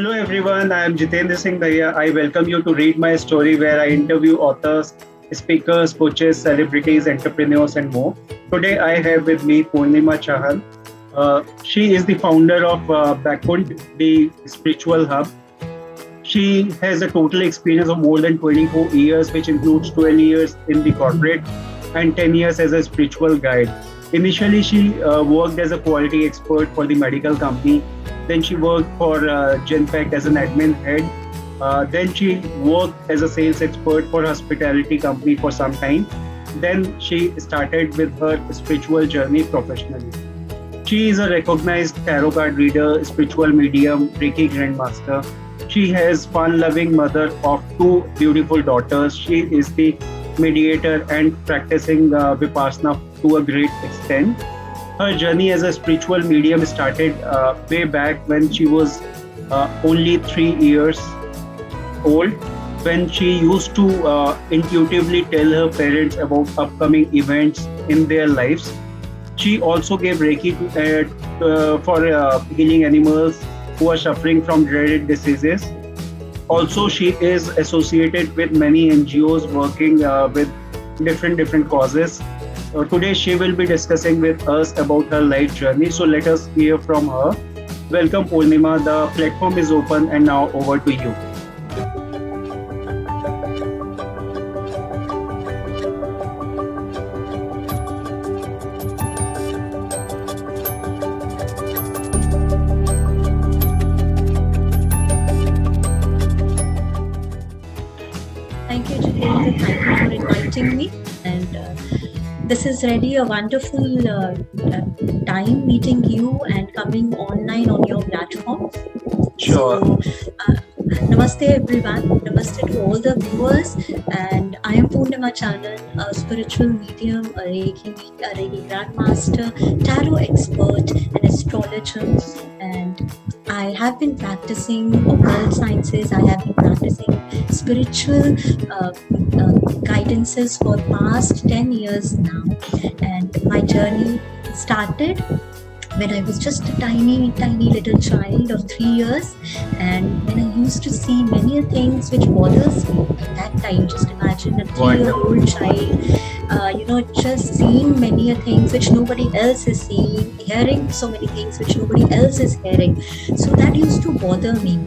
Hello everyone, I am Jitender Singh Dahiya. I welcome you to read my story where I interview authors, speakers, coaches, celebrities, entrepreneurs and more. Today I have with me Purnima Chanan. She is the founder of Baikunth-The Spiritual Hub. She has a total experience of more than 24 years, which includes 12 years in the corporate and 10 years as a spiritual guide. Initially, she worked as a quality expert for the medical company. Then she worked for Genpact as an admin head. Then she worked as a sales expert for hospitality company for some time. Then she started with her spiritual journey professionally. She is a recognized tarot card reader, spiritual medium, Reiki Grandmaster. She has fun-loving mother of two beautiful daughters. She is the meditator and practicing vipassana to a great extent. Her journey as a spiritual medium started way back when she was only 3 years old, when she used to intuitively tell her parents about upcoming events in their lives. She also gave Reiki for healing animals who are suffering from dreaded diseases. Also, she is associated with many NGOs working with different causes. Today, she will be discussing with us about her life journey. So let us hear from her. Welcome, Purnima. The platform is open, and now over to you. Thank you, Jitender. Thank you for inviting me. And this is really a wonderful time meeting you and coming online on your platform. Sure. So, namaste everyone. Namaste to all the viewers. And I am Purnima Chanan, a spiritual medium, a Reiki Grandmaster, tarot expert, an astrologer. And I have been practicing occult sciences. I have been practicing spiritual guidances for past 10 years now. And my journey started when I was just a tiny little child of 3 years, and when I used to see many things which bothers me at that time. Just imagine a 3-year-old child, just seeing many things which nobody else is seeing, hearing so many things which nobody else is hearing. So that used to bother me,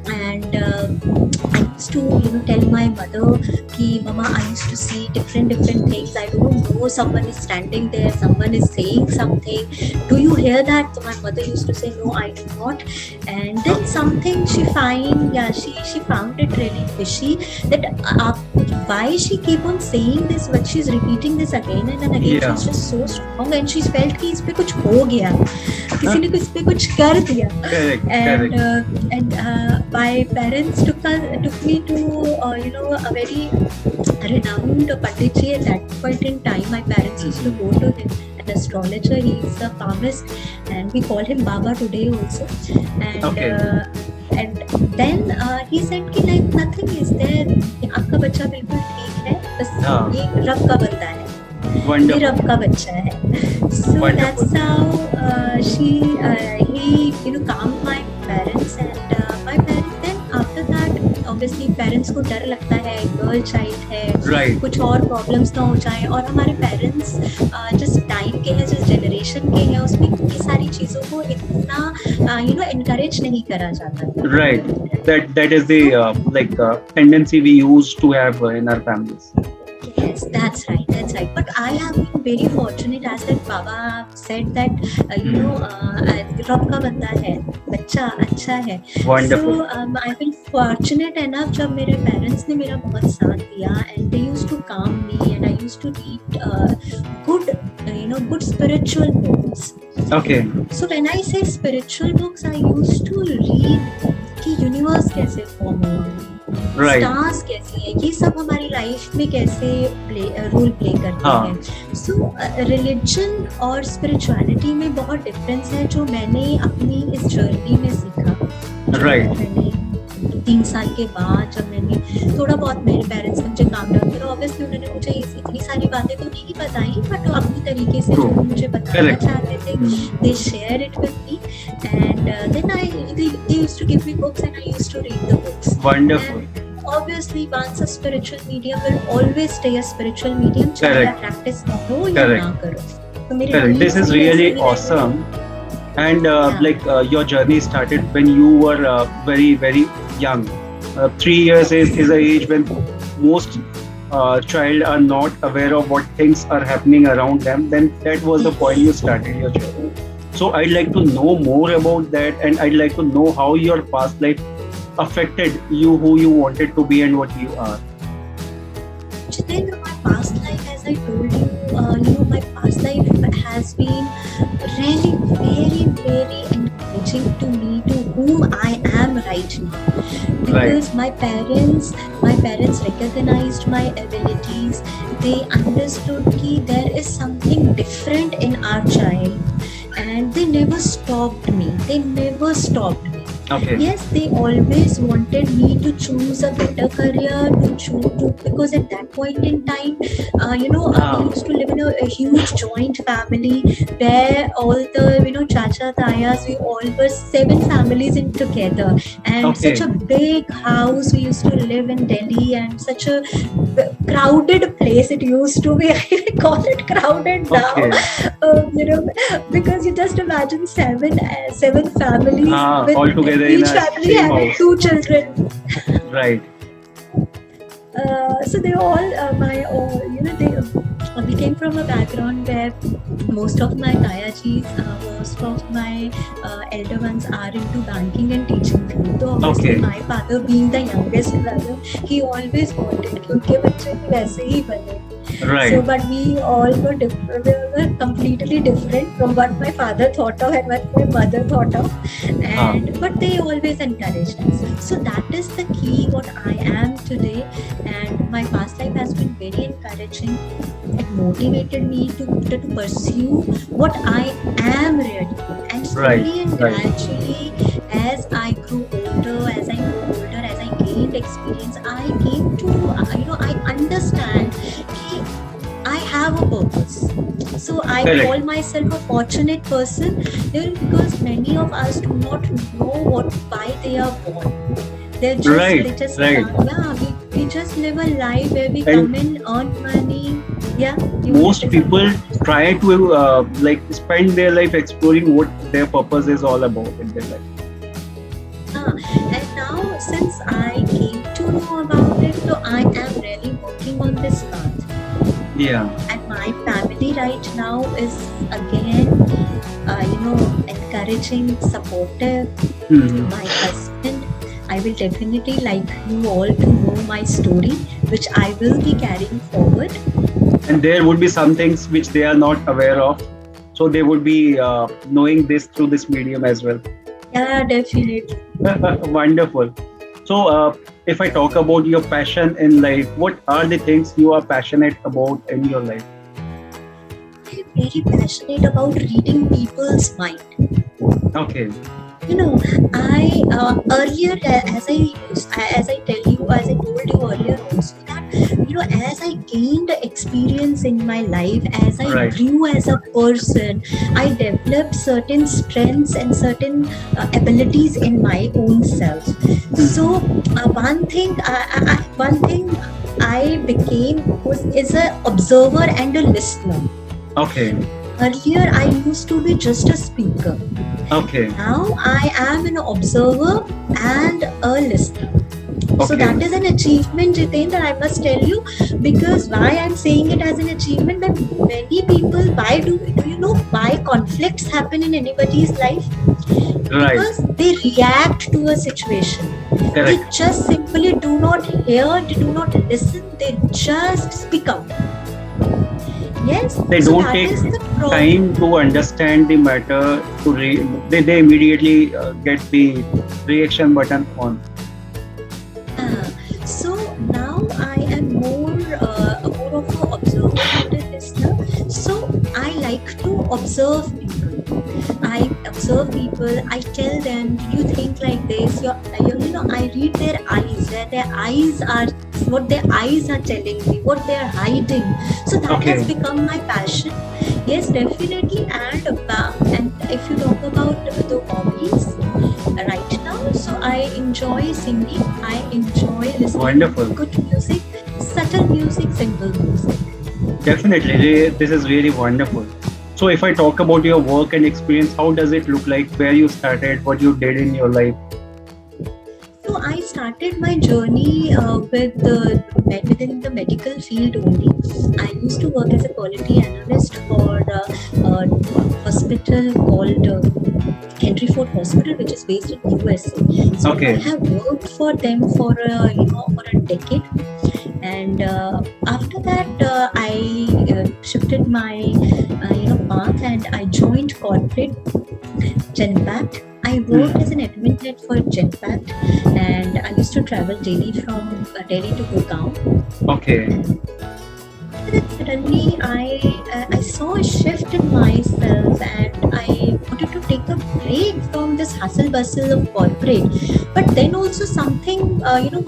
and I used to tell my mother ki mama, I used to see different things. I don't know, someone is standing there, someone is saying something. Do you hear that? So my mother used to say, no, I do not. And then something she found it really fishy that why she keep on saying this, but she's repeating this again and again. Yeah. She's just so strong, and she felt कि इस पे कुछ हो गया, किसी ने इस पे कुछ कर दिया. And my parents took me to a very renowned panditji. At that point in time, my parents used to go to him, an astrologer. He is a palmist, and we call him Baba today also. And and then he said कि like nothing is there, आपका बच्चा बिल्कुल ठीक है, बस ये रब का बंदा है, ये रब का बच्चा है. So that's how he calmed my parents, and my parents then after that obviously parents को डर लगता है, गर्ल चाइल्ड है, कुछ और प्रॉब्लम्स ना हो जाए. और हमारे पेरेंट्स जिस टाइम के हैं, जिस जनरेशन के हैं, उसमें ये सारी चीज़ों को इतना encourage नहीं करा जाता. Right. That is the tendency we used to have in our families. Yes, that's right. But I have been very fortunate, as that Baba said that रब का बंदा है, बच्चा अच्छा है. Wonderful. So I've been fortunate enough जब मेरे parents ने मेरा बहुत साथ दिया, and they used to calm me, and I used to read good spiritual books. Okay. So when I say spiritual books, I used to read कि universe कैसे form हुआ, स्टार्स कैसे हैं, ये सब हमारी लाइफ में कैसे रोल प्ले करते हैं. सो रिलीजन और स्पिरिचुअलिटी में बहुत डिफरेंस है, जो मैंने अपनी इस जर्नी में सीखा. मैंने 3 साल के बाद जब मैंने थोड़ा बहुत, मेरे पेरेंट्स ने मुझे काम डाउन किया. ऑब्वियसली उन्होंने मुझे इतनी सारी बातें तो नहीं बताई, बट अपनी तरीके से जो मुझे बताना चाहते थे, they share it with me. And then they used to give me books and I used to read the books. Wonderful. And obviously, once a spiritual medium will always stay a spiritual medium. चाहे आप practice करो या ना करो. तो मेरे Correct. This is really awesome. And your journey started when you were very, very young. 3 years is an age when most child are not aware of what things are happening around them. Then that was the point you started your journey. So I'd like to know more about that, and I'd like to know how your past life affected you, who you wanted to be, and what you are. Jitender, my past life, as I told you, my past life has been really very, very encouraging to me, to whom I am right now. Because my parents recognized my abilities. They understood that there is something different in our child, and they never stopped me. Okay. Yes, they always wanted me to choose a better career, because at that point in time, we used to live in a huge joint family where all the, chacha, tayas, we all were 7 families in together, and such a big house. We used to live in Delhi, and such a crowded place it used to be. I call it crowded now, because you just imagine 7 families all together. Each family having 2 children. Right. So they all, we came from a background where most of my Tayajis, most of my elder ones are into banking and teaching field. So obviously my father, being the youngest brother, he always wanted कि उनके बच्चे भी वैसे ही बने. Right. So, but we all were different. We were completely different from what my father thought of and what my mother thought of. But they always encouraged us. So that is the key what I am today. And my past life has been very encouraging. It motivated me to pursue what I am really. And slowly and gradually, as I grew older, as I gained experience, I came to, I understand I have a purpose. So I call myself a fortunate person, because many of us do not know why they are born. They're just we just live a life where we come in, earn money. Most people try to spend their life exploring what their purpose is all about in their life. And now, since I came to know about it, so I am really working on this path. Yeah. And my family right now is again, encouraging, supportive. Mm-hmm. My husband, I will definitely like you all to know my story, which I will be carrying forward. And there would be some things which they are not aware of, so they would be knowing this through this medium as well. Yeah, definitely. Wonderful. So, if I talk about your passion in life, what are the things you are passionate about in your life? I'm very passionate about reading people's mind. Okay. I earlier, as I told you earlier also, that as I gained experience in my life, as I grew as a person, I developed certain strengths and certain abilities in my own self. So one thing I became is an observer and a listener. Okay. Earlier, I used to be just a speaker. Okay. Now, I am an observer and a listener. Okay. So that is an achievement, Jitender, I must tell you, because why I'm saying it as an achievement, that many people, do you know why conflicts happen in anybody's life? Right. Because they react to a situation. Correct. They just simply do not hear, they do not listen, they just speak out. Yes, they don't take time to understand the matter. They immediately get the reaction button on. So now I am more of an observer and a listener. So I like to observe people. I observe people. I tell them, you think like this. I read their eyes. Where their eyes are. What their eyes are telling me, what they are hiding. So that has become my passion. Yes, definitely. And if you talk about the hobbies, right now. So I enjoy singing. I enjoy listening Wonderful. to good music, subtle music, simple music. Definitely, this is really wonderful. So, if I talk about your work and experience, how does it look like? Where you started, what you did in your life? So I started my journey within the medical field only. I used to work as a quality analyst for a hospital called Henry Ford Hospital, which is based in USA. So I Okay. have worked for them for for a decade, and after that I shifted my path, and I joined corporate Genpact. I worked as an admin head for Genpact, and I used to travel daily from Delhi to Gurgaon. Okay. And suddenly I saw a shift in myself, and I wanted to take a break from this hustle bustle of corporate. But then also something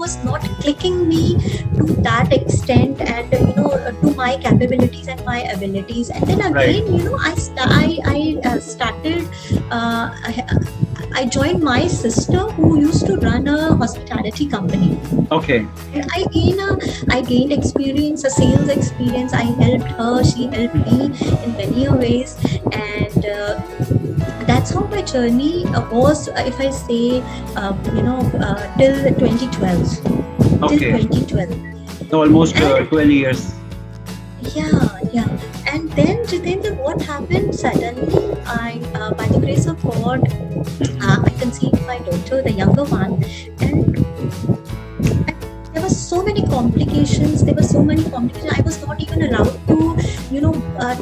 was not clicking me to that extent, and to my capabilities and my abilities. And then Right. again, I started. I joined my sister who used to run a hospitality company. Okay. And I gained experience, a sales experience. I helped her, she helped me in many ways, and that's how my journey was. If I say, till 2012, till Okay. 2012, Almost and 12 years. yeah. And then Jitender, what happened suddenly? By the grace of God, I conceived my daughter, the younger one, and there were so many complications. I was not even allowed to,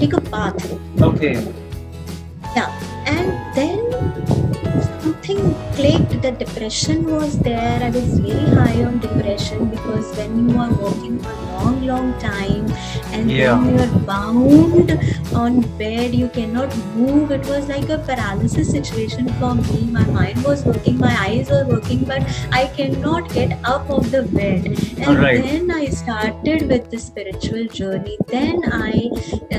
take a bath. Okay. Yeah, and then something clicked. The depression was there. I was very high on depression, because when you are working for a long time, and Yeah. then you are bound on bed, you cannot move. It was like a paralysis situation for me. My mind was working, my eyes were working, but I cannot get up of the bed. And Right. then I started with the spiritual journey. Then I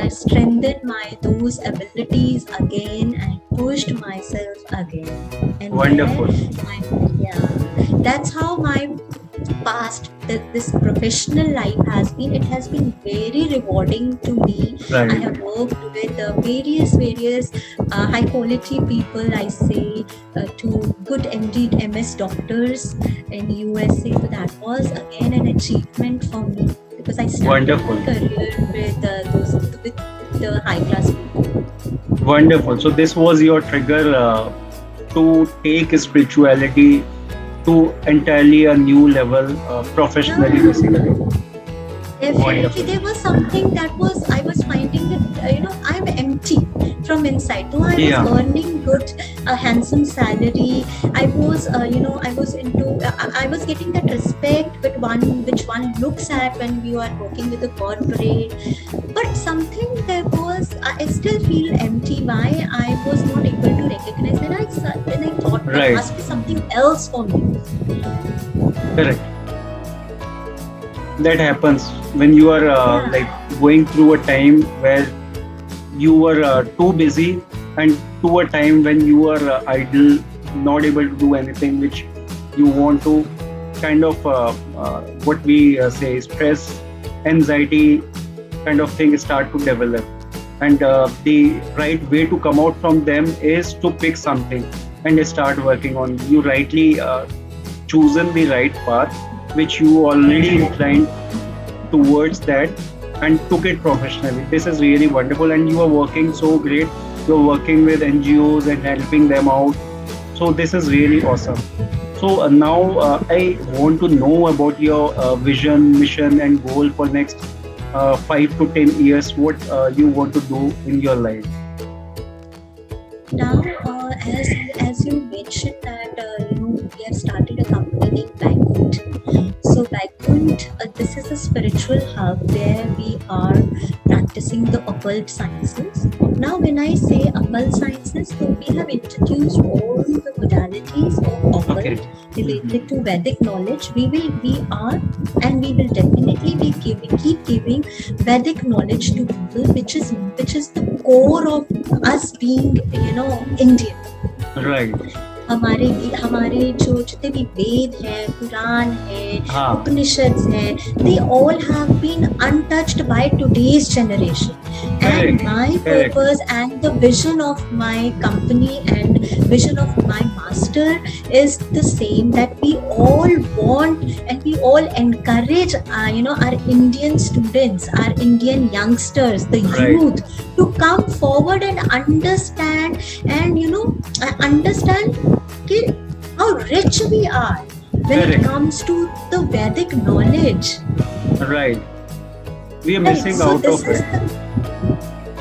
strengthened my those abilities again, and pushed myself again. And Wonderful. that's how my past, this professional life has been. It has been very rewarding to me. I Right. have worked with various high quality people, I say, to good MD MS doctors in USA. So that was again an achievement for me, because I started Wonderful. my career with the high class people. Wonderful. So this was your trigger to take spirituality to entirely a new level professionally, basically. Definitely, Wonderful. there was something that I was finding that I'm empty from inside. Though I was Yeah. earning good, a handsome salary, I was I was I was getting that respect which one looks at when you are working with a corporate. But something there was, I still feel empty. Why I was not able to recognize, and I thought there Right. must be something else for me. Correct. That happens when you are Yeah. like going through a time where you were too busy, and to a time when you are idle, not able to do anything which you want to, kind of what we say, stress, anxiety kind of thing start to develop. And the right way to come out from them is to pick something and start working on. You rightly chosen the right path, which you already inclined towards that, and took it professionally. This is really wonderful, and you are working so great. You're working with NGOs and helping them out. So this is really awesome. So now I want to know about your vision, mission, and goal for next 5 to 10 years. What you want to do in your life? Now, as you mentioned that we have started a company named Baikunth. So Baikunth, this is a spiritual hub where we are practicing the occult sciences. Now, when I say occult sciences, so we have introduced all the modalities of occult Okay. related to Vedic knowledge. We are, and we will definitely be keep giving Vedic knowledge to people, which is the core of us being Indian. Right. हमारे हमारे जो जितने भी वेद है, पुराण है, हाँ, Upanishads hai, they all have been untouched by today's generation. And correct, my correct, purpose and the vision of my company and vision of my master is the same, that we all want and we all encourage our Indian students, our Indian youngsters, the right, youth, to come forward and understand, and understand how rich we are when correct, it comes to the Vedic knowledge. right. We are Right. missing So out this of is it.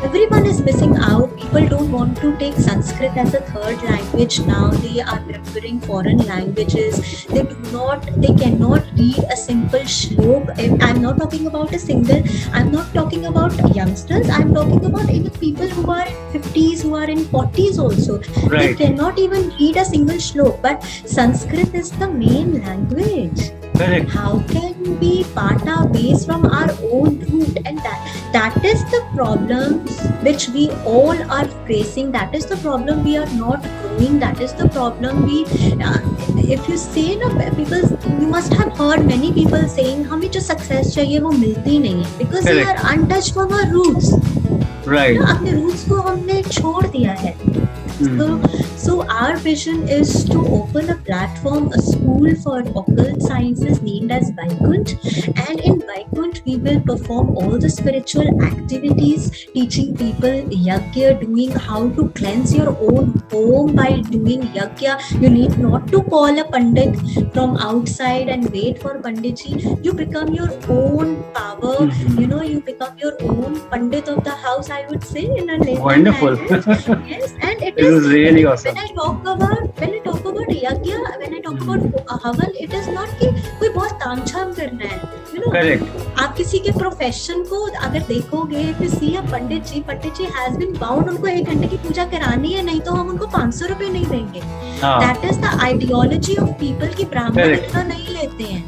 everyone is missing out. People don't want to take Sanskrit as a third language now. They are preferring foreign languages. They cannot read a simple shlok. I'm not talking about I'm not talking about youngsters. I'm talking about even people who are in 50s, who are in 40s also. They Right, cannot even read a single shlok. But Sanskrit is the main language. correct, How can we part our ways from our own root? And that is the problem which we all are facing. That is the problem we are not growing. That is the problem we if you say people, you must have heard many people saying हमें जो success चाहिए वो मिलती नहीं है, because we correct, are untouched from our roots. right. अपने roots को हमने छोड़ दिया है. So our vision is to open a platform, a school for occult sciences named as Baikunth. And in Baikunth, we will perform all the spiritual activities, teaching people yajna, doing how to cleanse your own home by doing yajna. You need not to call a pandit from outside and wait for panditji. You become your own power. You become your own pandit of the house, I would say, in a layman Wonderful. language. Yes, and it This is really awesome. when I talk about yajna, when I talk about havan, it is not कि कोई बहुत तामझाम करना है. Correct, आप किसी के profession को अगर देखोगे, if you see a Pandit ji has been bound, उनको 1 घंटे की पूजा करानी है, नहीं तो हम उनको 500 रुपए नहीं देंगे. That is the ideology of people कि ब्राह्मण इतना नहीं लेते हैं.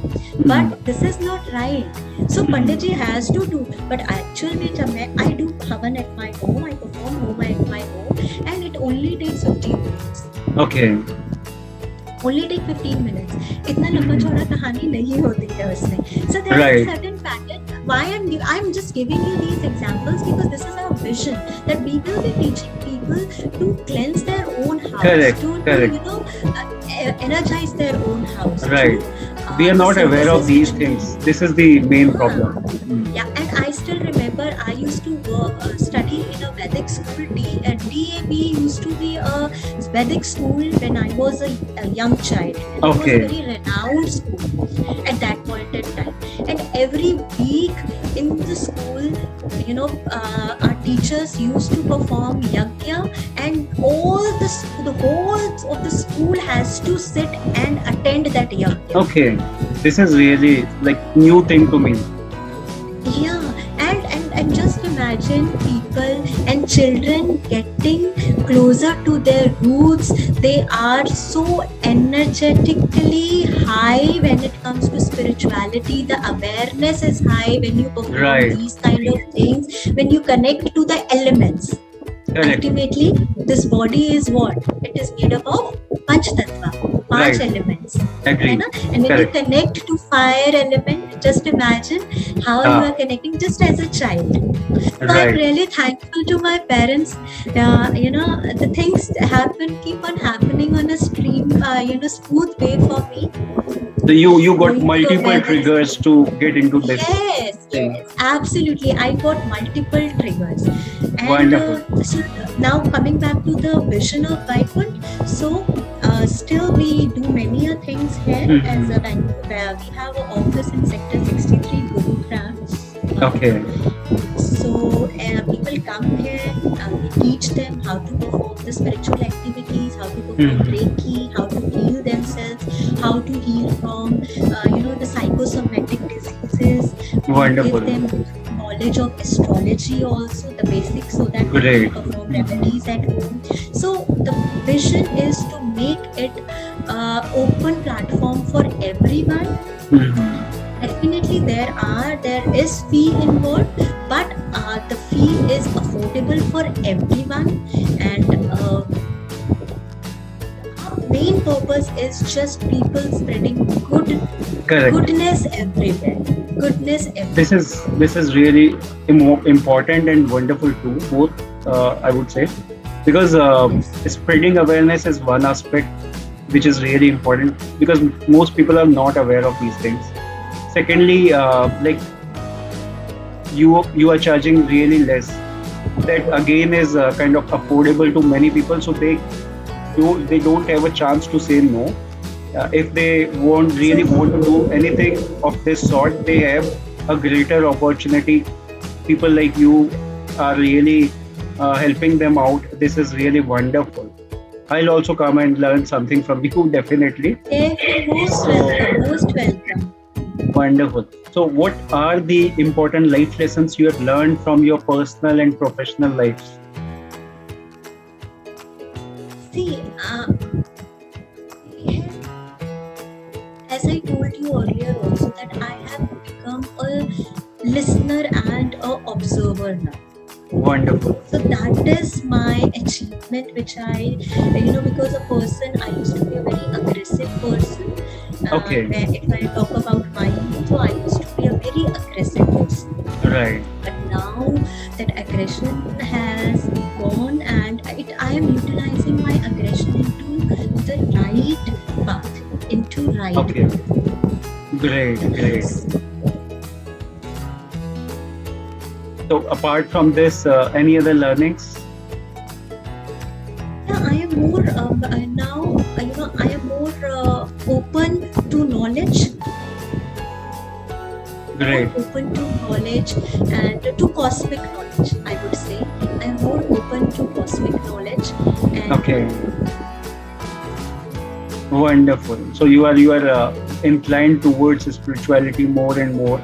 But this is not right. So Pandit ji has to do. But actually जब I do havan at my home, I perform home at my home, and it only takes 15 minutes. okay, Only take 15 minutes. इतना लंबा चौड़ा कहानी नहीं होती है उसमें. So there Right. is a certain pattern. Why I'm just giving you these examples because this is our vision, that we will be teaching people to cleanse their own house, Correct, to correct. energize their own house. Right. We are not aware of these things. This is the main problem. Yeah, and I still remember I used to study in a Vedic school. DAB used to be a Vedic school when I was a young child. And Okay. It was a very renowned school at that point in time. And every week in the school, our teachers used to perform yajna, and the whole of the school has to sit and attend that yajna. Okay, this is really like new thing to me. Yeah, and just imagine people and children getting closer to their roots. They are so energetically high when it comes to spirituality. The awareness is high when you perform Right. these kind of things, when you connect to the elements. Correct. Ultimately, this body is what? It is made up of Panch Tattva, 5 Right. elements. Agree. है ना? And when Correct. you connect to fire element, just imagine how you are connecting just as a child. So I'm Right. really thankful to my parents. The things keep on happening on a smooth way for me. So you got Going to multiple Venice. triggers to get into this. thing. Yes, absolutely. I got multiple triggers. And Wonderful. so now coming back to the vision of Baikunth, so still we do many things here as a Vancouver. We have an office in Sector 63, Gurugram. Okay. So people come here, we teach them how to perform the spiritual activities, how to perform Reiki, how to heal themselves, how to heal from the psychosomatic diseases. Wonderful. We give them knowledge of astrology also, the basics, so that they Great. can perform remedies at home. So the vision is to make it open platform for everyone. Definitely there is fee involved, but the fee is affordable for everyone, and our main purpose is just people spreading Correct. goodness everywhere. Goodness everywhere. This is really important and wonderful too. Both, I would say, because Yes. spreading awareness is one aspect which is really important, because most people are not aware of these things. Secondly, like you are charging really less. That again is kind of affordable to many people, so they don't have a chance to say no. If they really want to do anything of this sort, they have a greater opportunity. People like you are really helping them out. This is really wonderful. I'll also come and learn something from you, definitely. Most So welcome. Most welcome. wonderful. So, what are the important life lessons you have learned from your personal and professional lives? See, as I told you earlier also, that I have become a listener and a observer now. Wonderful. So that is my achievement, which I, because a person, I used to be a very aggressive person. Okay. Where if I talk about my youth, so I used to be a very aggressive person. Right. But now that aggression has gone, and I am utilizing my aggression into the right path, into right. Okay. Great. Yes. So, apart from this, any other learnings? Yeah, I am more now. I am more open to knowledge. Great. More open to knowledge and to cosmic knowledge. I would say I am more open to cosmic knowledge. And Okay. Wonderful. So you are inclined towards spirituality more and more.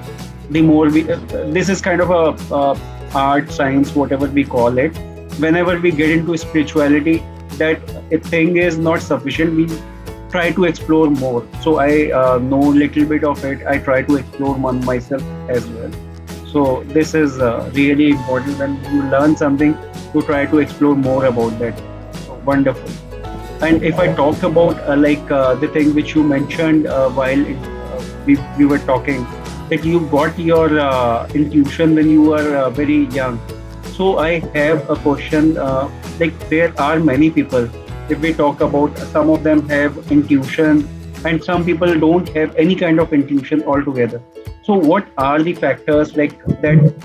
The more we, this is kind of a art, science, whatever we call it. Whenever we get into spirituality, that a thing is not sufficient. We try to explore more. So I know little bit of it. I try to explore myself as well. So this is really important. When you learn something, you try to explore more about that. So wonderful. And if I talk about the thing which you mentioned while we were talking, that you got your intuition when you were very young. So I have a question. There are many people. If we talk about, some of them have intuition, and some people don't have any kind of intuition altogether. So what are the factors that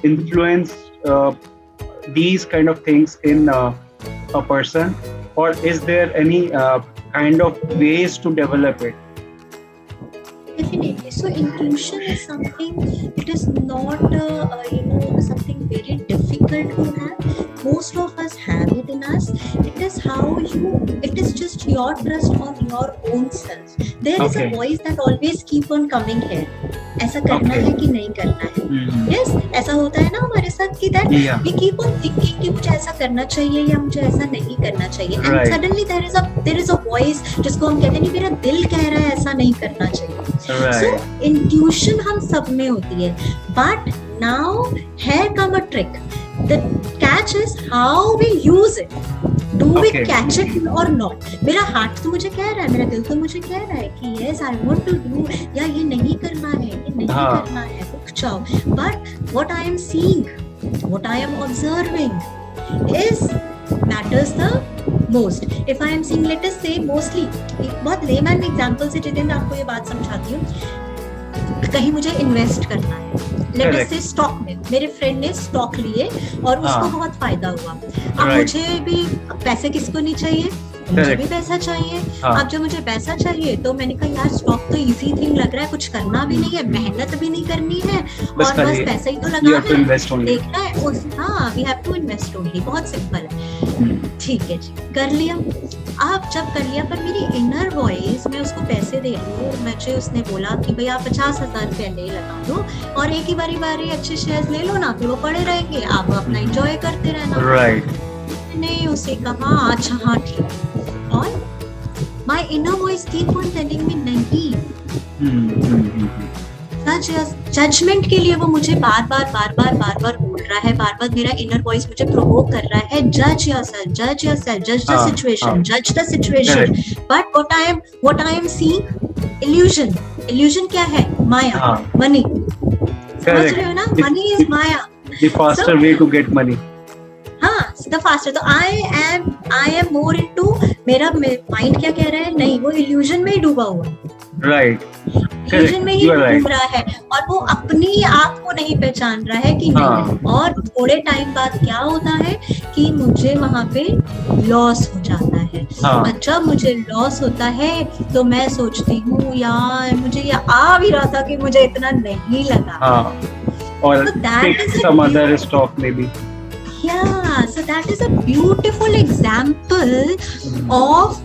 influence these kind of things in a person, or is there any kind of ways to develop it? definitely. So intuition is something. It is not something very difficult to have. Most of us have it in us. It is how you. It is just your trust on your own self. There is a Okay. voice that always keep on coming here. ऐसा करना Okay. है कि नहीं करना है. Yes, ऐसा होता है ना हमारे साथ कि that Yeah. we keep on thinking कि मुझे ऐसा करना चाहिए या मुझे ऐसा नहीं करना चाहिए. And Right. suddenly there is a voice जिसको हम कहते हैं नहीं मेरा दिल कह रहा है ऐसा नहीं करना चाहिए. Right. So intuition हम सब में होती है. But now here come a trick. The catch is how we use it. Do we Okay. catch it or not? मेरा हार्ट तो मुझे कह रहा है, मेरा दिल तो मुझे कह रहा है कि yes I want to do, या ये नहीं करना है, ये नहीं हाँ. करना है, रुक जाओ. But what I am seeing, what I am observing is matters the most. If I am seeing, let us say mostly, एक बहुत लेमैन एग्जांपल से जितेंद्र आपको ये बात समझाती हूँ. कहीं मुझे इन्वेस्ट करना है, लेट अस Correct. से स्टॉक में. मेरे फ्रेंड ने स्टॉक लिए और उसको हाँ. बहुत फायदा हुआ. अब Right. मुझे भी पैसे किसको नहीं चाहिए, मुझे Correct. भी पैसा चाहिए. हाँ. अब जब मुझे पैसा चाहिए तो मैंने कहा यार स्टॉक तो इजी थिंग लग रहा है, कुछ करना भी नहीं है, मेहनत भी नहीं करनी है, बस और बस खाली पैसा ही तो you लगाना have to है, invest only. देखना है उस. हाँ, we have to invest only. बहुत सिंपल है. ठीक है जी, कर लिया. आप जब कर लिया, पर मेरी इनर वॉइस, मैं उसको पैसे दे रही हूँ, मुझे उसने बोला कि भैया 50,000 रुपया ले लगा दो और एक ही बारी अच्छे शेयर्स ले लो ना, फिर वो पड़े रहेंगे, आप अपना एंजॉय करते रहना. Right. मैंने उसे कहा अच्छा हाँ ठीक. और my inner voice keep on telling me नहीं, जजमेंट के लिए वो मुझे बार बार बोल रहा है, बार बार मेरा इनर वॉइस मुझे प्रोवोक कर रहा है, जज योरसेल्फ, जज द सिचुएशन, जज the situation. But what I am seeing, illusion क्या है? माया, मनी. समझ रहे हो ना? Money is Maya. The faster way to get money. हाँ, the faster. तो I am more into, मेरा माइंड क्या कह रहा है? नहीं, वो इल्यूजन में ही डूबा हुआ है. Right. इल्यूजन में ही घूम रहा है और वो अपनी आप को नहीं पहचान रहा है कि नहीं. और थोड़े टाइम बाद क्या होता है कि मुझे वहाँ पे लॉस हो जाता है. और जब मुझे लॉस होता है तो मैं सोचती हूँ यार मुझे ये आ भी रहा था कि मुझे इतना नहीं लगा. Or pick some other stock maybe. Yeah, so that is a beautiful example of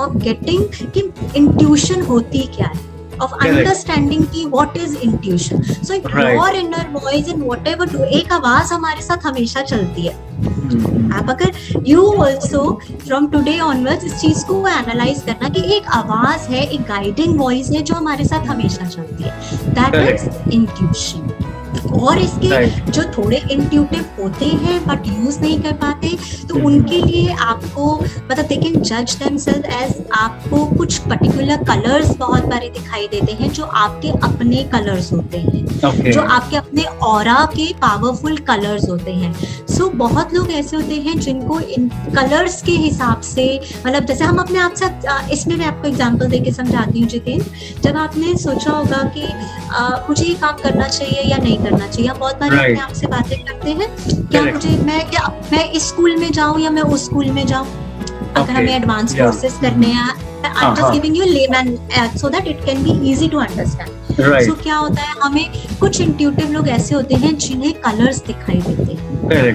of getting कि intuition होती क्या है, of understanding कि what is intuition. So your inner voice and whatever do, एक आवाज हमारे साथ हमेशा चलती है. आप अगर you also from today onwards इस चीज को एनालाइज करना कि एक आवाज है, एक गाइडिंग वॉइस है जो हमारे साथ हमेशा चलती है. That is intuition. और इसके जो थोड़े इंट्यूटिव होते हैं बट यूज नहीं कर पाते, तो उनके लिए आपको मतलब दे कैन जज देमसेल्फ एज, आपको कुछ पर्टिकुलर कलर्स बहुत बारी दिखाई देते हैं जो आपके अपने कलर्स होते हैं, जो आपके अपने ऑरा के पावरफुल कलर्स होते हैं. सो बहुत लोग ऐसे होते हैं जिनको इन कलर्स के हिसाब से, मतलब जैसे हम अपने आप से, इसमें मैं आपको एग्जांपल देके समझाती हूँ जितेंद्र. जब आपने सोचा होगा कि मुझे ये काम करना चाहिए या नहीं करना चाहिए, बहुत बार अपने आप से बातें करते हैं, क्या मुझे मैं इस स्कूल में जाऊं या मैं उस स्कूल में जाऊं. अगर हमें एडवांस कोर्सेज करने हैं, I am just giving you layman so that it can be easy to understand. So क्या होता है, हमें कुछ इंट्यूटिव लोग ऐसे होते हैं जिन्हें कलर्स दिखाई देते हैं,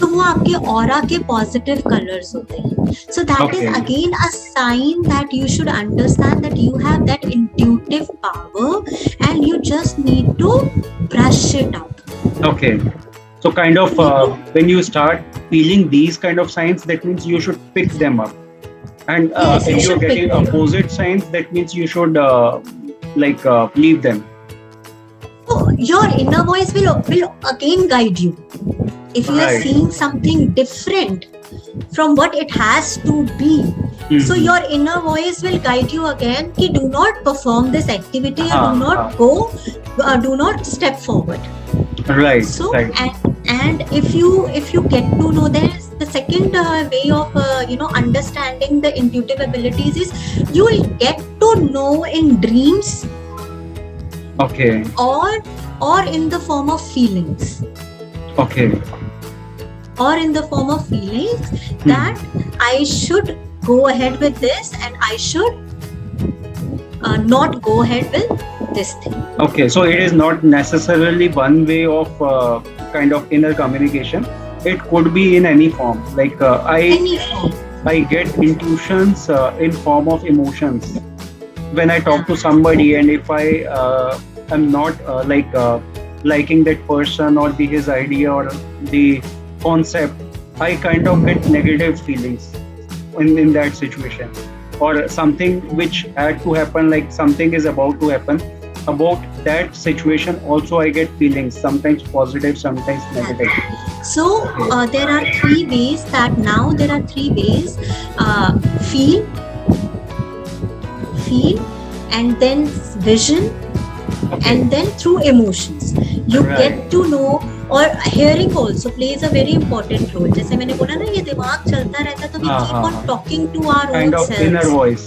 तो वो आपके ऑरा के पॉजिटिव कलर्स होते हैं. So that is again a sign that you should understand that you have that intuitive power and you just need to brush it up. Okay. So kind of when you start feeling these kind of signs, that means you should pick them up. And yes, if you're getting opposite signs, that means you should leave them. So your inner voice will again guide you. If you are seeing something different from what it has to be, so your inner voice will guide you again कि do not perform this activity or do not go, do not step forward. Right. So and if you get to know, there is the second way of understanding the intuitive abilities is you will get to know in dreams. Okay. Or in the form of feelings. Okay. Or in the form of feelings that I should go ahead with this and I should not go ahead with this thing. Okay, so it is not necessarily one way of kind of inner communication. It could be in any form. Like Any form. I get intuitions in form of emotions. When I talk to somebody and if I am not liking that person or his idea or the concept, I kind of get negative feelings in that situation, or something which had to happen, like something is about to happen about that situation, also I get feelings, sometimes positive, sometimes negative. So there are three ways feel and then vision, and then through emotions you get to know. और hearing also plays a very important role. जैसे मैंने बोला ना, ये दिमाग चलता रहता है तो we keep on talking to our own selves. Kind of inner voice.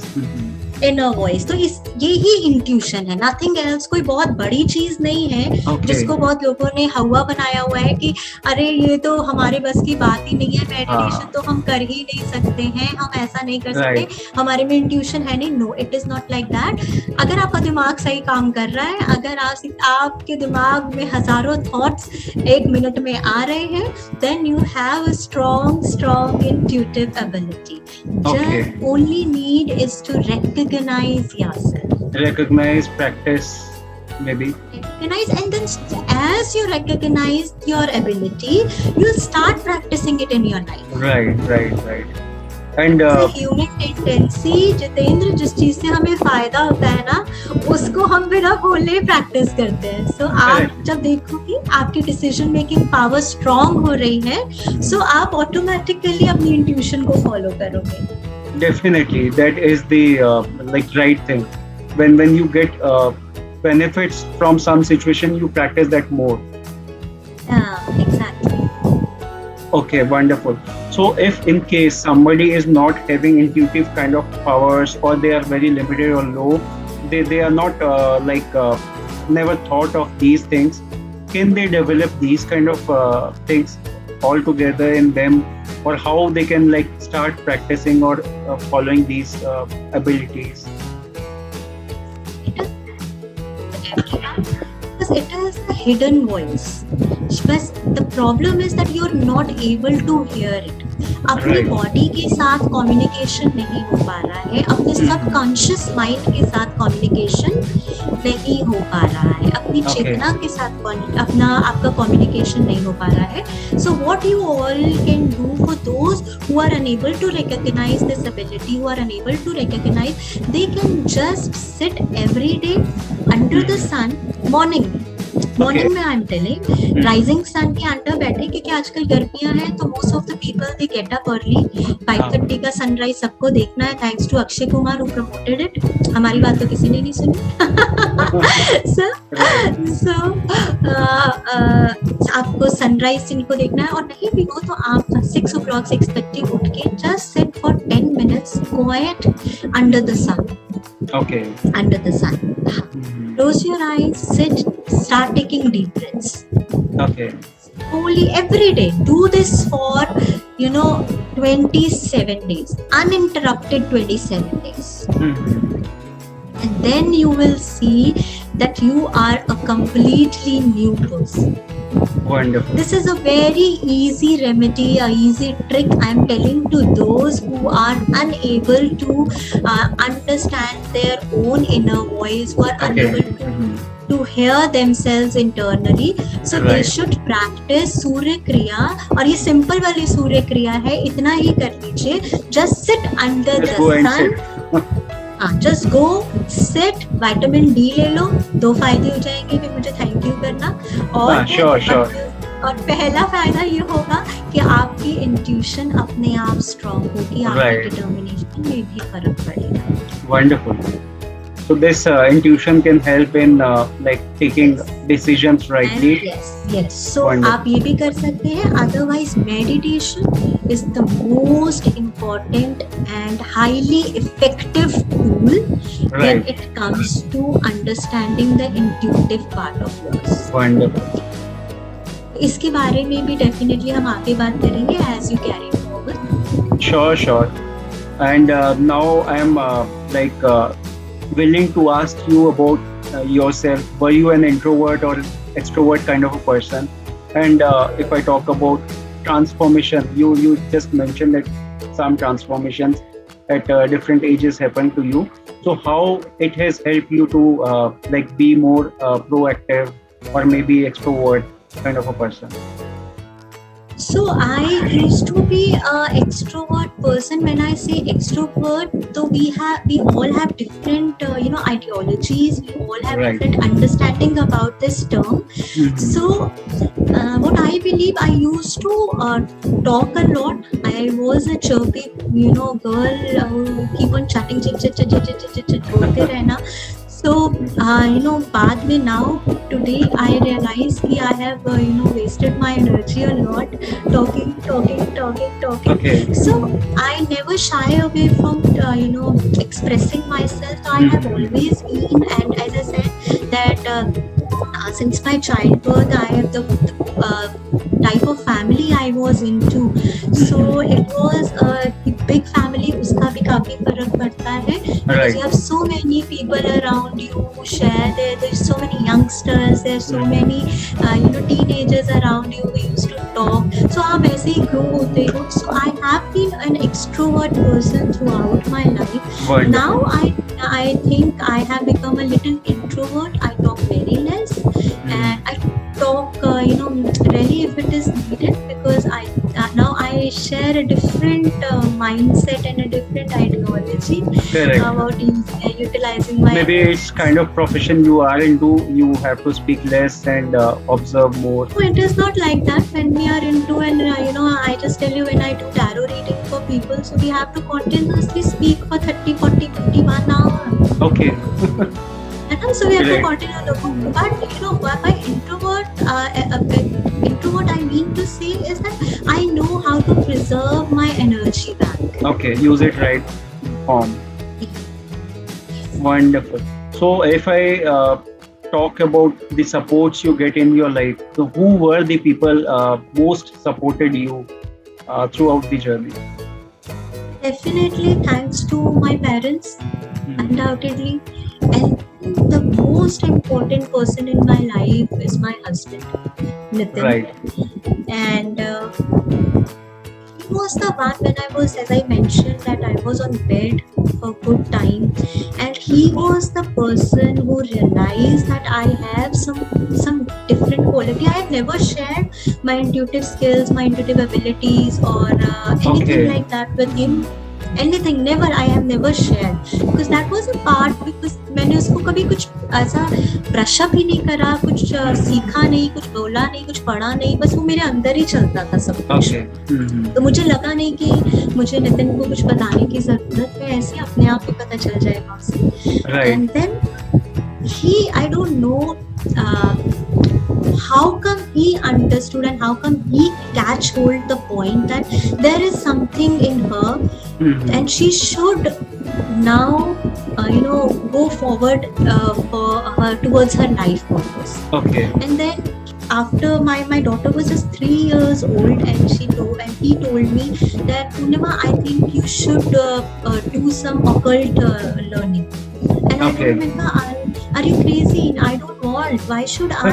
inner voice. तो ये ही इंट्यूशन है, नथिंग एल्स. कोई बहुत बड़ी चीज नहीं है जिसको बहुत लोगों ने हवा बनाया हुआ है कि अरे ये तो हमारे बस की बात ही नहीं है, मेडिटेशन तो हम कर ही नहीं सकते हैं, हम ऐसा नहीं कर सकते, हमारे में इंट्यूशन है नहीं. No, it is not like that. अगर आपका दिमाग सही काम कर रहा है, अगर आपके दिमाग में हजारों थॉट्स एक मिनट में आ रहे हैं, then you have a strong intuitive ability. Just only need is to recognize yourself. Recognize, practice, maybe. Recognize, and then as you recognize your ability, you'll start practicing it in your life. Right. And human tendency Jitendra, जिस चीज से हमें फायदा होता है ना, उसको हम बिना बोले प्रैक्टिस करते हैं. सो आप जब देखोगे आपकी डिसीजन मेकिंग पावर स्ट्रांग हो रही है, सो आप ऑटोमेटिकली अपनी इंट्यूशन को फॉलो करोगे. definitely that is the like right thing. When you get benefits from some situation, you practice that more. Exactly. Okay, wonderful. So if in case somebody is not having intuitive kind of powers, or they are very limited or low, they are not never thought of these things, can they develop these kind of things all together in them, or how they can like start practicing or following these abilities? Because it is a hidden voice. But the problem is that you're not able to hear it. अपनी body के साथ communication नहीं हो पा रहा है, अपने subconscious mind के साथ कम्युनिकेशन नहीं हो पा रहा है, अपनी चेतना के साथ आपका कम्युनिकेशन नहीं हो पा रहा है. So what you all can do for those who are unable to recognise this ability, who are unable to recognise, they can just sit every day under the sun. Morning में I am telling, rising sun के under बैठे, क्योंकि आजकल गर्मियां हैं तो most of the people they get up early. 5:30 का sunrise सबको देखना है, thanks to Akshay Kumar who promoted it. हमारी बात तो किसी ने नहीं सुनी. सो आपको सनराइज जिनको देखना है, और नहीं भी हो तो आप 6 o'clock 6:30 उठ के just sit for 10 minutes quiet under the sun. Okay. Under the sun. Close your eyes, sit, start taking deep breaths. Okay. Only every day. Do this for 27 days. Uninterrupted 27 days. And then you will see that you are a completely new person. Wonderful. This is a very easy remedy, a easy trick I am telling to those who are unable to understand their own inner voice, who are unable to hear themselves internally. So they should practice Surya Kriya. और ये simple वाली सूर्य क्रिया है, इतना ही कर लीजिए. Just sit under the sun. Just go sit, vitamin D ले लो, 2 फायदे हो जाएंगे, फिर मुझे थैंक यू करना. और पहला फायदा ये होगा कि आपकी इंट्यूशन अपने आप स्ट्रॉन्ग होगी, आपकी डिटर्मिनेशन में भी फर्क पड़ेगा. Wonderful. So this intuition can help in like taking decisions rightly. Yes. So आप ये भी कर सकते हैं. Otherwise, meditation is the most important and highly effective tool when it comes to understanding the intuitive part of yours. Wonderful. इसके बारे में भी definitely हम आगे बात करेंगे as you carry forward. Sure. And now I am willing to ask you about yourself. Were you an introvert or extrovert kind of a person? And if I talk about transformation, you just mentioned that some transformations at different ages happen to you. So how it has helped you to be more proactive, or maybe extrovert kind of a person? So I used to be an extrovert person. When I say extrovert, so we all have different ideologies. We all have different understanding about this term. So what I believe, I used to talk a lot. I was a chirpy girl who keep on chatting, बोलते रहना. So बाद में now today I realize कि I have wasted my energy a lot talking. Okay. So I never shy away from expressing myself. So I have always been, and as I said that since my childhood I have the type of family I was into. So it was a big family. उसका भी काफी फर्क पड़ता है. Because you have so many people around you who share. There's so many youngsters. There's so many teenagers around you who used to talk. So आप ऐसे ही grow होते हो. So I have been an extrovert person throughout my life. Wonderful. Now I think I have become a little introvert. I talk very less, and I talk really if it is needed, because now I they share a different mindset and a different ideology Correct. about utilizing my Maybe it's kind of profession you are into. You have to speak less and observe more. No, it is not like that. When we are into, and I just tell you, when I do tarot reading for people, so we have to continuously speak for 30, 40, 50, 1 hour. Okay. And so we have to Correct. continue looking. But by introvert, I mean to say is that I know how to preserve my energy back. Okay. Use it right form. Wonderful. So if I talk about the supports you get in your life, so who were the people most supported you throughout the journey? Definitely thanks to my parents, Hmm. undoubtedly. And the most important person in my life is my husband, Nitin. Right. And he was the one when I was, as I mentioned, that I was on bed for good time, and he was the person who realized that I have some different quality. I have never shared my intuitive skills, my intuitive abilities, or anything Okay. like that with him. Anything, never. I have never shared because that was a part. Because मैंने उसको कभी कुछ ऐसा brush up ही नहीं करा, कुछ सीखा नहीं, कुछ बोला नहीं, कुछ पढ़ा नहीं, बस वो मेरे अंदर ही चलता था सब कुछ. Okay. Hmm. तो मुझे लगा नहीं कि मुझे नितिन को कुछ बताने की जरूरत है, ऐसे अपने आप ही पता चल जाएगा उसे. Right. And then I don't know how come he understood and how come he catch hold the point that there is something in her Hmm. and she should now go forward for her towards her life purpose. Okay. And then after my daughter was just 3 years old, and he told me that Purnima, I think you should do some occult learning. And Okay. I told him, are you crazy? I don't want. Why should I?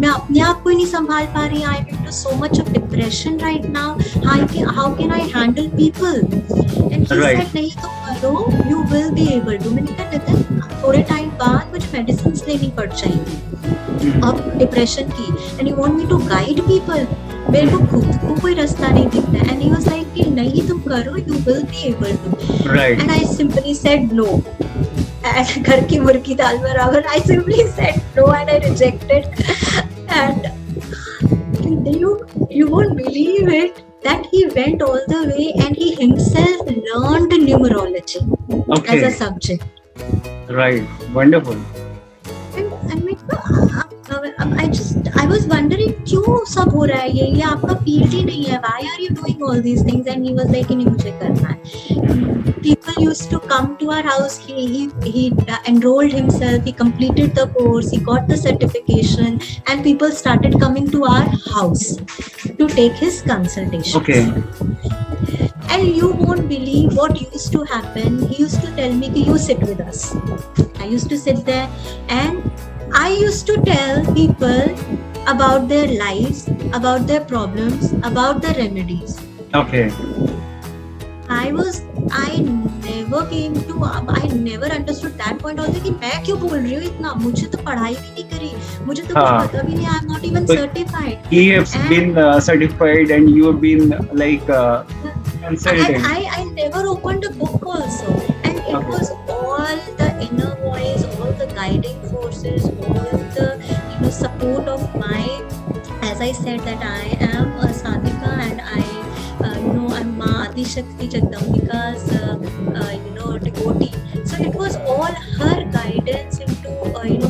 मैं अपने आप को ही नहीं संभाल पा रही. I'm into so much of depression right now. How can I handle people? And he Right. said, नहीं तुम करो, you will be able to. मैंने कहा नितिन, थोड़े टाइम बाद मुझे मेडिसिन लेनी पड़ जाएगी Hmm. अब डिप्रेशन की, and you want me to guide people. मेरे को खुद को कोई रास्ता नहीं दिखता है. एंड ही वाज लाइक कि नहीं तुम करो, you will be able to. Right. And I simply said no. And घर की मुर्गी दाल बराबर, I simply said no and I rejected. And you won't believe it that he went all the way and he himself learned numerology as Okay. a subject. Right. Wonderful. I was wondering क्यों सब हो रहा है, ये आपका field ही नहीं है. Why are you doing all these things? And he was like कि नहीं मुझे करना है. People used to come to our house. He enrolled himself. He completed the course. He got the certification, and people started coming to our house to take his consultation. Okay. And you won't believe what used to happen. He used to tell me कि you sit with us. I used to sit there and I used to tell people about their lives, about their problems, about their remedies. Okay. I never understood that point also कि मैं क्यों बोल रही हूँ इतना. मुझे तो पढ़ाई भी नहीं करी, मुझे तो कुछ पता भी नहीं. I am not even But certified. He has been certified and you have been like consultant. And I never opened a book also, and it Okay. was all the inner voice, all the guiding forces, all the support of my, as I said that I am a sadhika and I'm Ma Adi Shakti Jagdambika's devotee. So it was all her guidance into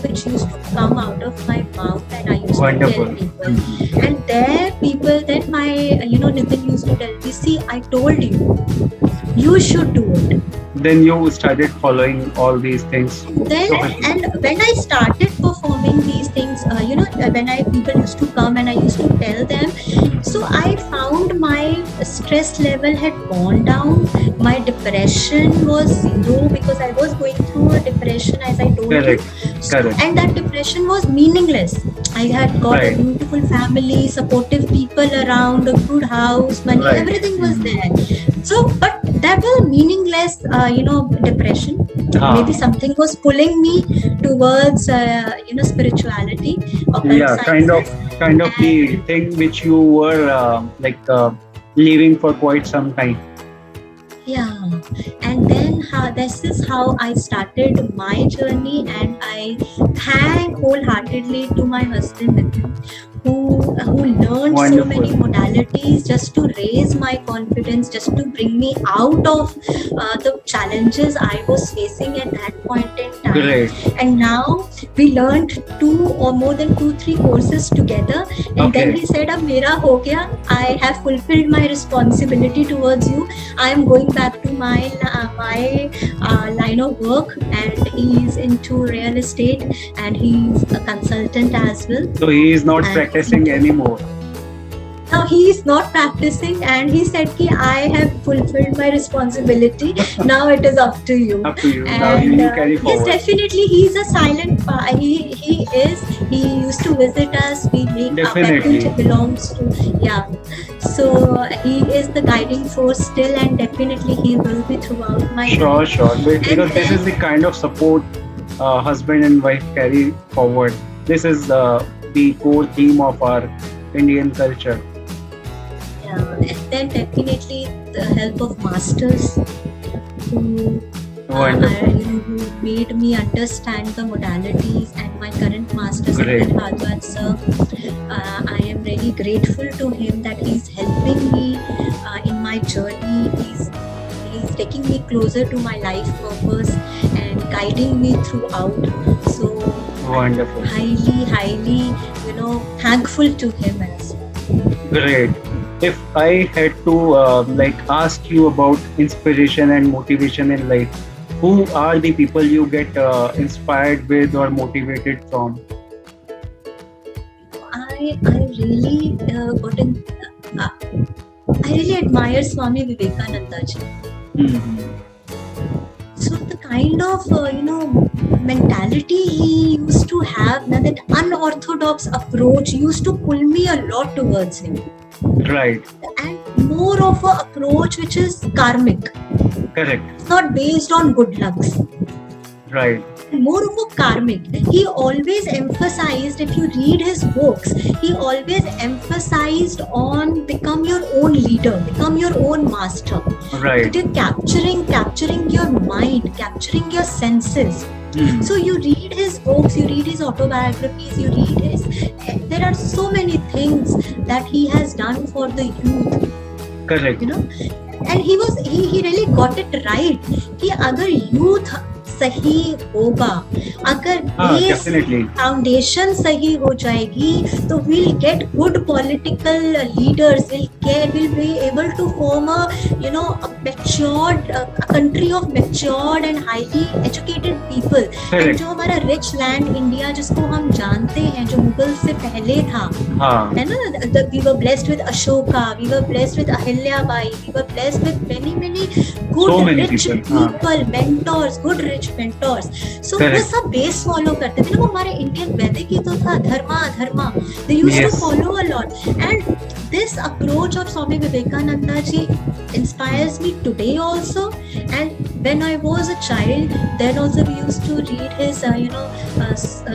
which used to come out of my mouth, and I used Wonderful. to tell people. And there people, then my Nitin used to tell me, see, I told you should do it. Then you started following all these things. Then and when I started performing these things, when people used to come and I used to tell them, so I found my stress level had gone down. My depression was zero because I was going through a depression, as I told Correct. you. So, Correct. and that depression was meaningless. I had got Right. a beautiful family, supportive people around, a good house, money, Right. everything was there. So, but that was meaningless, depression. Maybe something was pulling me towards, spirituality. Yeah, kind of the thing which you were living for quite some time. Yeah, and then this is how I started my journey, and I thank wholeheartedly to my husband Nitin, who learned so Wonderful. many modalities just to raise my confidence, just to bring me out of the challenges I was facing at that point in time. Great. And now we learned two or more than 2-3 courses together, and then Okay. he said, "Ab mera ho gaya. I have fulfilled my responsibility towards you. I am going back to my line of work," and he is into real estate, and he's a consultant as well. So he is not And practicing anymore. now he is not practicing, and he said ki I have fulfilled my responsibility. Now it is up to you. Up to you. Now And you carry yes, forward. definitely he's a silent he used to visit us. We make Definitely. Baikunth belongs to, yeah, so he is the guiding force still, and definitely he will be throughout my Sure, life. sure. Because this then- is the kind of support husband and wife carry forward. This is the core theme of our Indian culture. And then definitely the help of masters who Wonderful. who made me understand the modalities, and my current master Great. Singh Bhagwat sir, I am really grateful to him that he's helping me in my journey. He's taking me closer to my life purpose and guiding me throughout. So Wonderful. highly thankful to him as well. Great. If I had to ask you about inspiration and motivation in life, who are the people you get inspired with or motivated from? I really got in. I really admire Swami Vivekananda ji. Mhm. So the kind of mentality he used to have, now that unorthodox approach used to pull me a lot towards him, Right. and more of a approach which is karmic, Correct. not based on good lucks. Right. More of a karmic. He always emphasized, if you read his books, he always emphasized on become your own leader, become your own master. Right. It is capturing your mind, capturing your senses. Mhm. So you read his books, you read his autobiographies, you read his. There are so many things that he has done for the youth, Correct. and he really got it right कि अगर youth सही होगा, अगर base Definitely. foundation सही हो जाएगी, तो we'll get good political leaders, we'll be able to form a matured a country of matured and highly educated people. And Correct. जो हमारा rich land India जिसको हम जानते हैं, जो मुगल से पहले था, हाँ. है ना, we were blessed with Ashoka, we were blessed with Ahilya Bai, we were blessed with many good So many rich people, people, mentors, good rich mentors. So वो Correct. सब बेस फॉलो करते थे ना, वो हमारे इंडियन वैदिक ही तो था, धर्मा they used Yes. to follow a lot. And this approach of Swami Vivekananda ji inspires me today also. And when I was a child, then also we used to read his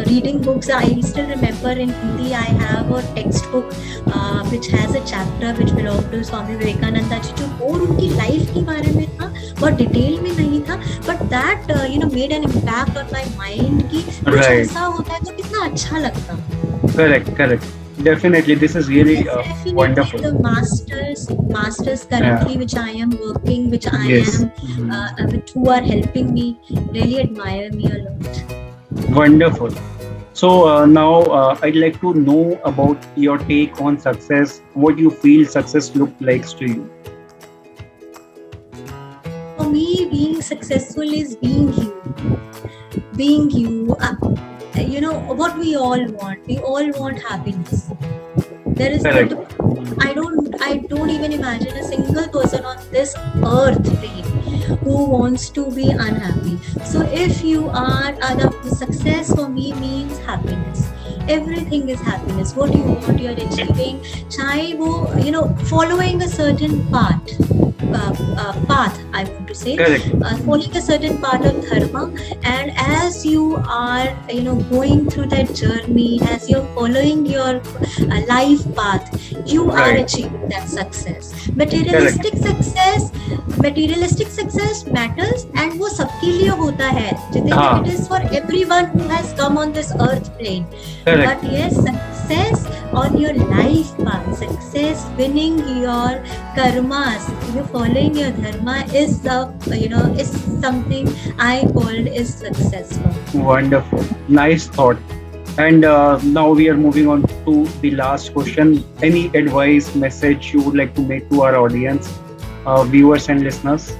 reading books. I still remember in Hindi I have a textbook which has a chapter which belonged to Swami Vivekananda ji, जो और उनकी life के बारे में था, बहुत detail में नहीं था, but that made an impact on my mind कि कुछ Right. ऐसा होता है तो कितना अच्छा लगता. Correct. Definitely, this is really Definitely wonderful. the masters currently which I am working, which I Yes. am Mhm. who are helping me, really admire me a lot. Wonderful. So now I'd like to know about your take on success. What you feel success looks like to you? For me, being successful is being you. Being you. What we all want. We all want happiness. There is Correct. I don't even imagine a single person on this earth plane who wants to be unhappy. So if you are the success for me means happiness. Everything is happiness. What you want, you are achieving. Chahe wo, following a certain path. path, I want to say, Correct. following a certain part of dharma. And as you are, going through that journey, as you're following your life path, you are Right. achieving that success. Correct. Materialistic success matters, and वो सबके लिए होता है जितेंद्र. हाँ. It is for everyone who has come on this earth plane. Correct. But yes, success on your life path, success winning your karmas, following your dharma is is something I called is successful. Wonderful. Nice thought. And now we are moving on to the last question. Any advice, message you would like to make to our audience, viewers and listeners?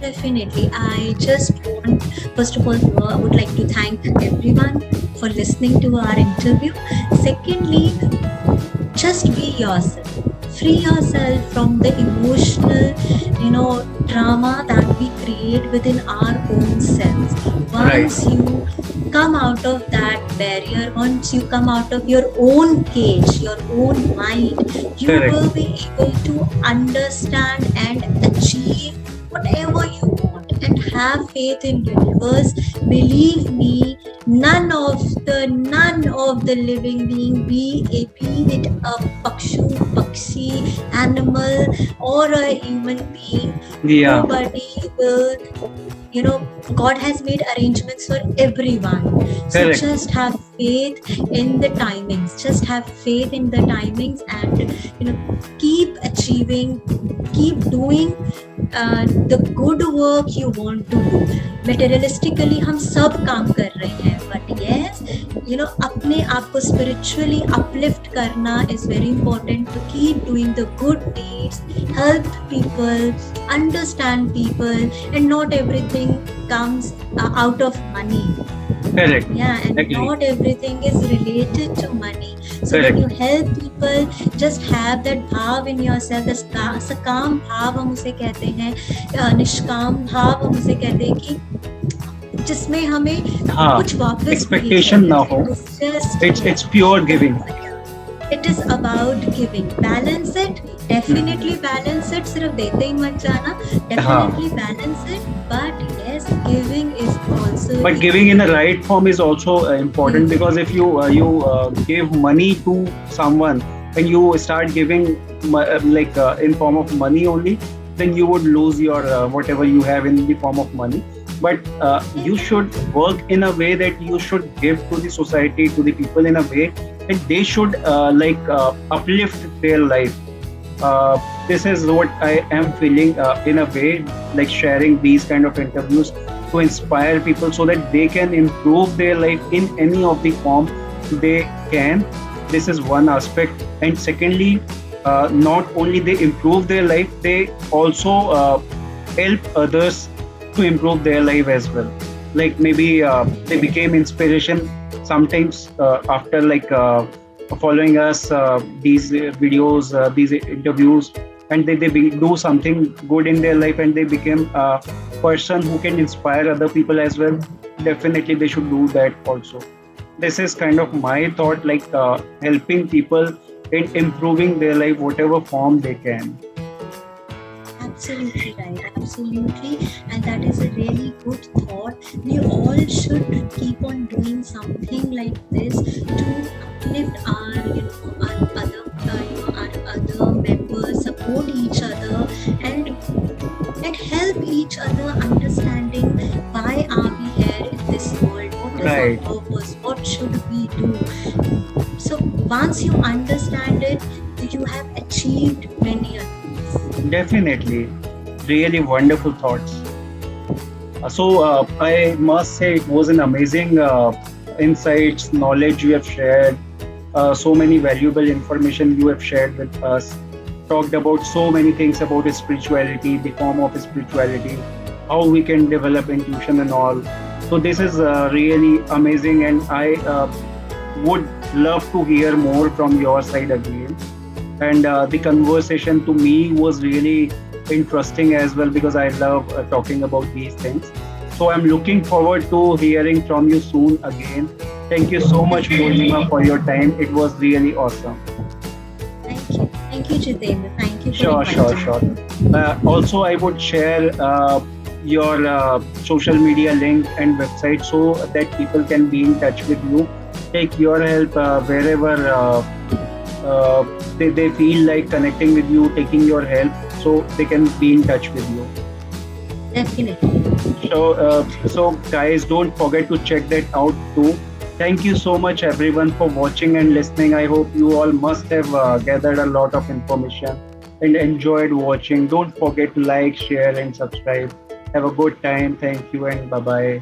Definitely. I just want, first of all, I would like to thank everyone for listening to our interview. Secondly, just be yourself. Free yourself from the emotional, drama that we create within our own selves. Once you come out of that barrier, once you come out of your own cage, your own mind, you Correct. will be able to understand and achieve whatever you want, and have faith in universe. Believe me, none of the living being, be it a pakshi, animal, or a human being, Yeah. nobody will, God has made arrangements for everyone. So Correct. just have faith in the timings. Just have faith in the timings, and keep achieving, keep doing the good work you want to do. Materialistically हम सब काम कर रहे हैं, but yes, अपने आप को spiritually uplift करना is very important. To keep doing the good deeds, help people, understand people, and not everything comes out of money. Correct. Yeah, and Agree. not everything is related to money. So Correct. when you help people, just have that bhav in yourself. The sakam bhav हम उसे कहते हैं, निष्काम भाव हम उसे कहते हैं, कि जिसमें हमें हाँ. कुछ वापस Expectation ना हो. It's pure giving. It is about giving. Balance it. Definitely balance it. सिर्फ देते ही मत जाना. Definitely balance it. But yes, giving is also. But giving in the right form is also important, because if you give money to someone and you start giving in form of money only, then you would lose your whatever you have in the form of money. But you should work in a way that you should give to the society, to the people, in a way that they should uplift their life. This is what I am feeling in a way, like sharing these kind of interviews to inspire people so that they can improve their life in any of the form they can. This is one aspect. And secondly, not only they improve their life, they also help others to improve their life as well. Like maybe they became inspiration sometimes after following us these videos, these interviews, and they do something good in their life, and they became a person who can inspire other people as well. Definitely they should do that also. This is kind of my thought, helping people in improving their life whatever form they can. Absolutely right, absolutely, and that is a really good thought. We all should keep on doing something like this to uplift our other members, support each other, and help each other understanding why are we here in this world, what is Right. our purpose, what should we do. So once you understand it, you have achieved many other. Definitely, really wonderful thoughts. So I must say it was an amazing insights, knowledge you have shared. So many valuable information you have shared with us. Talked about so many things about spirituality, the form of spirituality, how we can develop intuition and all. So this is really amazing, and I would love to hear more from your side again. And the conversation to me was really interesting as well, because I love talking about these things. So I'm looking forward to hearing from you soon again. Thank you so much, Purnima, for your time. It was really awesome. Thank you, Jitender. Thank you feel Sure, sure, invited. sure. Also, I would share your social media link and website so that people can be in touch with you. Take your help wherever they feel like connecting with you, taking your help so they can be in touch with you. Definitely. So guys, don't forget to check that out too. Thank you so much, everyone, for watching and listening. I hope you all must have gathered a lot of information and enjoyed watching. Don't forget to like, share, and subscribe. Have a good time. Thank you, and bye bye.